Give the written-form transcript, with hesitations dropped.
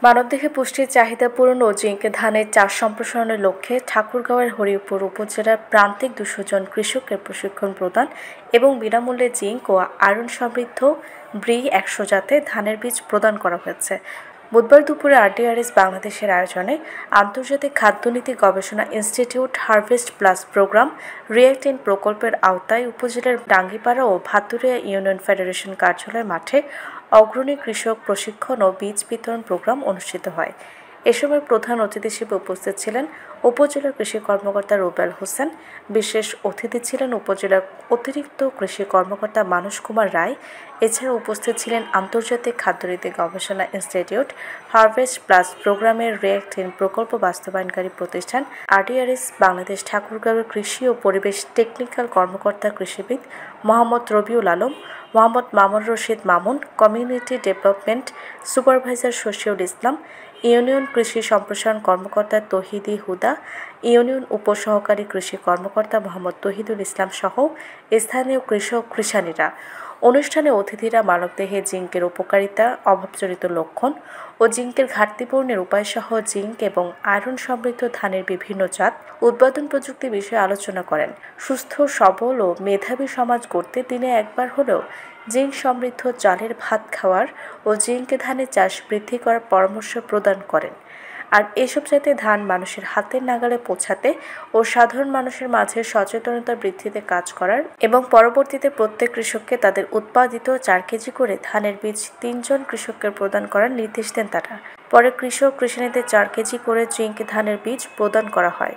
মানবদেহে পুষ্টির চাহিদা পূরণ ও জিঙ্ক ধানের চাষ সম্প্রসারণের লক্ষ্যে ঠাকুরগাঁওয়ের হরিপুর উপজেলার প্রান্তিক ২০০ জন কৃষকের প্রশিক্ষণ প্রদান এবং বিনামূল্যে জিঙ্ক ও আয়রন সমৃদ্ধ ব্রি ১০০ জাতের ধানের বীজ প্রদান করা হয়েছে। বুধবার দুপুরে RDRS বাংলাদেশের আয়োজনে আন্তর্জাতিক খাদ্যনীতি গবেষণা ইনস্টিটিউট হারভেস্ট প্লাস প্রোগ্রাম রিয়েক্ট-ইন প্রকল্পের আওতায় উপজেলার ডাঙ্গিপাড়া ও ভাতুরিয়া ইউনিয়ন ফেডারেশন কার্যালয় মাঠে অগ্রণী কৃষক প্রশিক্ষণ ও বীজ বিতরণ প্রোগ্রাম অনুষ্ঠিত হয়। এ সময় প্রধান অতিথি হিসেবে উপস্থিত ছিলেন উপজেলার কৃষি কর্মকর্তা রুবেল হোসেন। বিশেষ অতিথি ছিলেন উপজেলার অতিরিক্ত কৃষি কর্মকর্তা মানস কুমার রায়। এছাড়া উপস্থিত ছিলেন আন্তর্জাতিক খাদ্যনীতি গবেষণা ইনস্টিটিউট হারভেস্ট প্লাস প্রোগ্রামের রিয়েক্ট-ইন প্রকল্প বাস্তবায়নকারী প্রতিষ্ঠান RDRS বাংলাদেশ ঠাকুরগাঁওয়ের কৃষি ও পরিবেশ টেকনিক্যাল কর্মকর্তা কৃষিবিদ Mohammad Rabiul Alam, Mohammad Mamun Rashid Mamun, community development supervisor Shashiul Islam, union কৃষি সম্প্রসারণ কর্মকর্তা তৌহিদি হুদা, ইউনিয়ন উপসহকারী কৃষি কর্মকর্তা মোহাম্মদ তৌহিদুল ইসলাম সহ স্থানীয় কৃষক কৃষানীরা। অনুষ্ঠানে অতিথিরা মানবদেহে জিঙ্কের উপকারিতা, অভাবজনিত লক্ষণ ও জিঙ্কের ঘাটতি পূরণের উপায়সহ জিঙ্ক এবং আয়রন সমৃদ্ধ ধানের বিভিন্ন জাত উৎপাদন প্রযুক্তি বিষয়ে আলোচনা করেন। সুস্থ, সবল ও মেধাবী সমাজ গড়তে দিনে একবার হলেও জিঙ্ক সমৃদ্ধ চালের ভাত খাওয়ার ও জিঙ্ক ধানের চাষ বৃদ্ধি করার পরামর্শ প্রদান করেন। আর এসব জাতীয় ধান মানুষের হাতের নাগালে পৌঁছাতে ও সাধারণ মানুষের মাঝে সচেতনতা বৃদ্ধিতে কাজ করার এবং পরবর্তীতে প্রত্যেক কৃষককে তাদের উৎপাদিত 4 কেজি করে ধানের বীজ 3 জন কৃষককে প্রদান করার নির্দেশ দেন তারা। পরে কৃষক কৃষানীদের 4 কেজি করে জিঙ্ক ধানের বীজ প্রদান করা হয়।